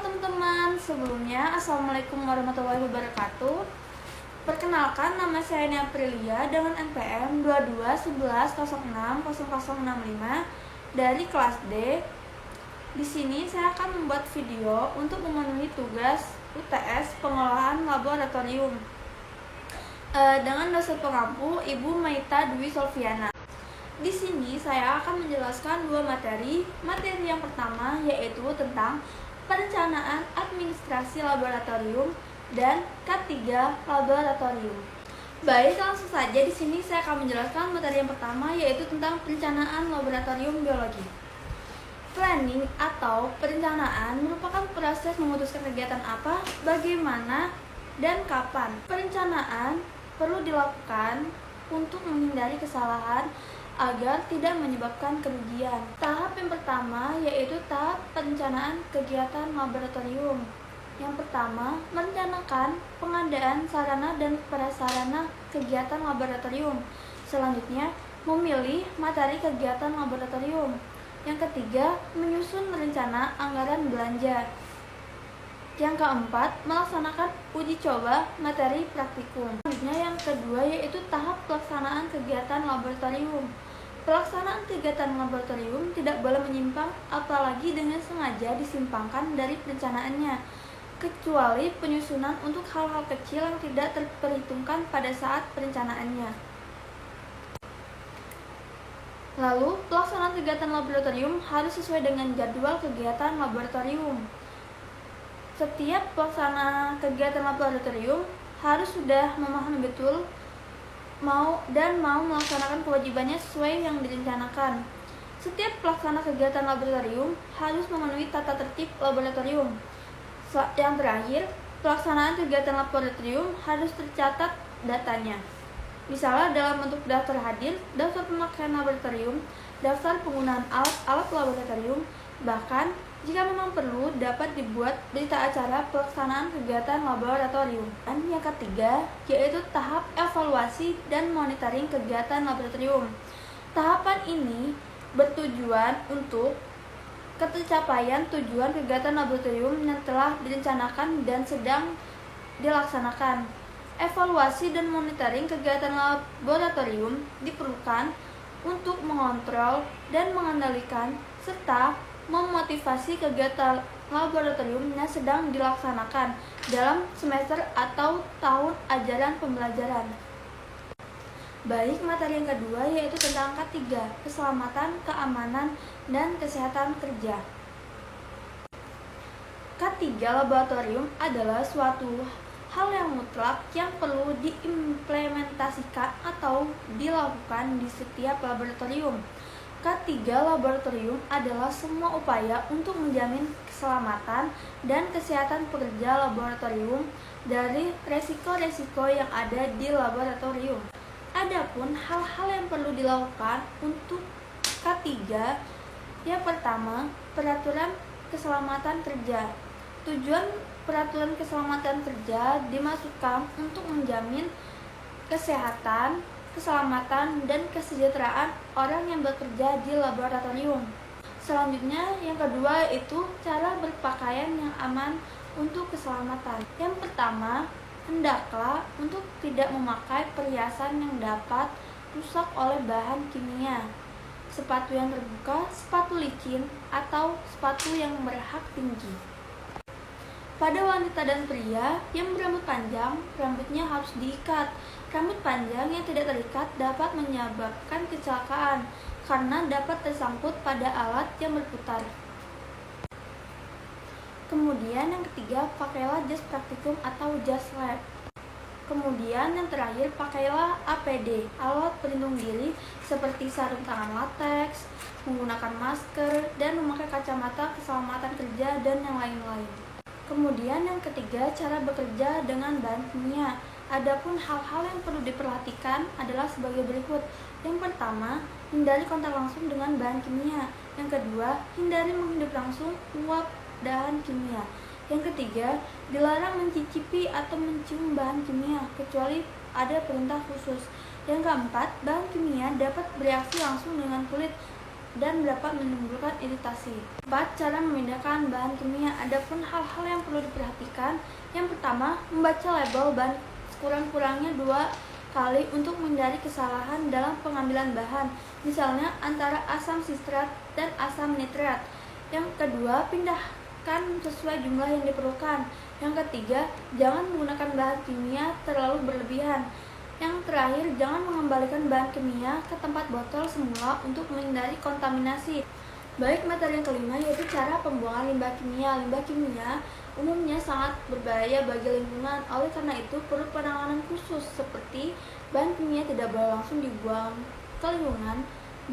teman-teman, sebelumnya Assalamualaikum warahmatullahi wabarakatuh. Perkenalkan, nama saya Nia Aprilia dengan NPM 2211060065 dari kelas D. Di sini saya akan membuat video untuk memenuhi tugas UTS pengolahan laboratorium dengan dosen pengampu Ibu Maita Dwi Solviana. Di sini saya akan menjelaskan dua materi. Materi yang pertama yaitu tentang perencanaan administrasi laboratorium dan K3 laboratorium. Baik, langsung saja di sini saya akan menjelaskan materi yang pertama yaitu tentang perencanaan laboratorium biologi. Planning atau perencanaan merupakan proses memutuskan kegiatan apa, bagaimana, dan kapan. Perencanaan perlu dilakukan untuk menghindari kesalahan agar tidak menyebabkan kerugian. Tahap yang pertama yaitu tahap perencanaan kegiatan laboratorium. Yang pertama, merencanakan pengadaan sarana dan prasarana kegiatan laboratorium. Selanjutnya, memilih materi kegiatan laboratorium. Yang ketiga, menyusun rencana anggaran belanja. Yang keempat, melaksanakan uji coba materi praktikum. Selanjutnya yang kedua yaitu tahap pelaksanaan kegiatan laboratorium. Pelaksanaan kegiatan laboratorium tidak boleh menyimpang, apalagi dengan sengaja disimpangkan dari perencanaannya, kecuali penyusunan untuk hal-hal kecil yang tidak terperhitungkan pada saat perencanaannya. Lalu, pelaksanaan kegiatan laboratorium harus sesuai dengan jadwal kegiatan laboratorium. Setiap pelaksana kegiatan laboratorium harus sudah memahami betul mau melaksanakan kewajibannya sesuai yang direncanakan. Setiap pelaksana kegiatan laboratorium harus memenuhi tata tertib laboratorium. Yang terakhir, pelaksanaan kegiatan laboratorium harus tercatat datanya. Misalnya dalam bentuk daftar hadir, daftar pemakaian laboratorium, daftar penggunaan alat-alat laboratorium, bahkan jika memang perlu, dapat dibuat berita acara pelaksanaan kegiatan laboratorium. Dan yang ketiga, yaitu tahap evaluasi dan monitoring kegiatan laboratorium. Tahapan ini bertujuan untuk tercapaian tujuan kegiatan laboratorium yang telah direncanakan dan sedang dilaksanakan. Evaluasi dan monitoring kegiatan laboratorium diperlukan untuk mengontrol dan mengendalikan serta memotivasi kegiatan laboratorium yang sedang dilaksanakan dalam semester atau tahun ajaran pembelajaran. Baik, materi yang kedua yaitu tentang K3, keselamatan, keamanan, dan kesehatan kerja. K3 laboratorium adalah suatu hal yang mutlak yang perlu diimplementasikan atau dilakukan di setiap laboratorium. K3 laboratorium adalah semua upaya untuk menjamin keselamatan dan kesehatan pekerja laboratorium dari resiko-resiko yang ada di laboratorium. Adapun hal-hal yang perlu dilakukan untuk K3, yang pertama, peraturan keselamatan kerja. Tujuan peraturan keselamatan kerja dimaksudkan untuk menjamin kesehatan, keselamatan, dan kesejahteraan orang yang bekerja di laboratorium. Selanjutnya, yang kedua itu cara berpakaian yang aman untuk keselamatan. Yang pertama, hendaklah untuk tidak memakai perhiasan yang dapat rusak oleh bahan kimia, sepatu yang terbuka, sepatu licin, atau sepatu yang berhak tinggi. Pada wanita dan pria yang berambut panjang, rambutnya harus diikat. Rambut panjang yang tidak terikat dapat menyebabkan kecelakaan karena dapat tersangkut pada alat yang berputar. Kemudian yang ketiga, pakailah jas praktikum atau jas lab. Kemudian yang terakhir, pakailah APD, alat pelindung diri seperti sarung tangan lateks, menggunakan masker, dan memakai kacamata keselamatan kerja dan yang lain-lain. Kemudian yang ketiga, cara bekerja dengan bahan kimia. Adapun hal-hal yang perlu diperhatikan adalah sebagai berikut. Yang pertama, hindari kontak langsung dengan bahan kimia. Yang kedua, hindari menghirup langsung uap bahan kimia. Yang ketiga, dilarang mencicipi atau mencium bahan kimia kecuali ada perintah khusus. Yang keempat, bahan kimia dapat bereaksi langsung dengan kulit dan dapat menimbulkan iritasi. 4. Cara memindahkan bahan kimia. Adapun hal-hal yang perlu diperhatikan, yang pertama, membaca label bahan sekurang-kurangnya 2 kali untuk menghindari kesalahan dalam pengambilan bahan, misalnya antara asam sitrat dan asam nitrat. Yang kedua, pindahkan sesuai jumlah yang diperlukan. Yang ketiga, jangan menggunakan bahan kimia terlalu berlebihan. Yang terakhir, jangan mengembalikan bahan kimia ke tempat botol semula untuk menghindari kontaminasi. Baik, materi yang kelima yaitu cara pembuangan limbah kimia. Limbah kimia umumnya sangat berbahaya bagi lingkungan. Oleh karena itu, perlu penanganan khusus seperti bahan kimia tidak boleh langsung dibuang ke lingkungan.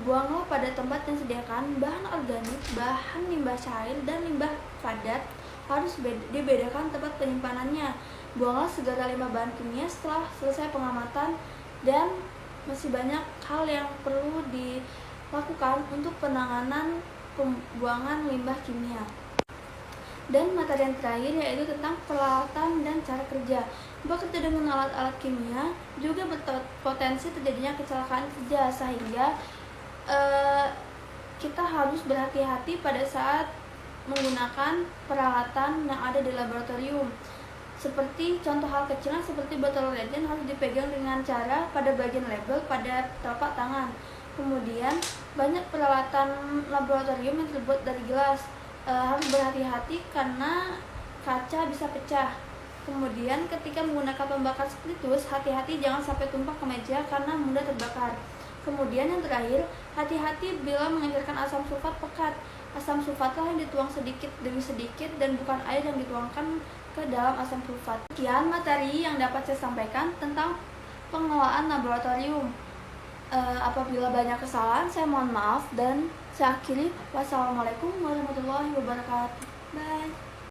Buanglah pada tempat yang disediakan. Bahan organik, bahan limbah cair, dan limbah padat harus dibedakan tempat penyimpanannya. Buanglah segala limbah bahan kimia setelah selesai pengamatan, dan masih banyak hal yang perlu dilakukan untuk penanganan pembuangan limbah kimia. Dan materi yang terakhir yaitu tentang peralatan dan cara kerja. Bekerja dengan alat-alat kimia juga berpotensi terjadinya kecelakaan kerja, sehingga kita harus berhati-hati pada saat menggunakan peralatan yang ada di laboratorium. Seperti contoh hal kecilnya seperti botol reagen harus dipegang dengan cara pada bagian label pada telapak tangan. Kemudian banyak peralatan laboratorium yang terbuat dari gelas, harus berhati-hati karena kaca bisa pecah. Kemudian ketika menggunakan pembakar spiritus, hati-hati jangan sampai tumpah ke meja karena mudah terbakar. Kemudian yang terakhir, hati-hati bila mengeluarkan asam sulfat pekat. Asam sulfatlah yang dituang sedikit demi sedikit dan bukan air yang dituangkan ke dalam asam sulfat. Sekian materi yang dapat saya sampaikan tentang pengelolaan laboratorium. Apabila banyak kesalahan, saya mohon maaf dan saya akhiri. Wassalamualaikum warahmatullahi wabarakatuh. Bye.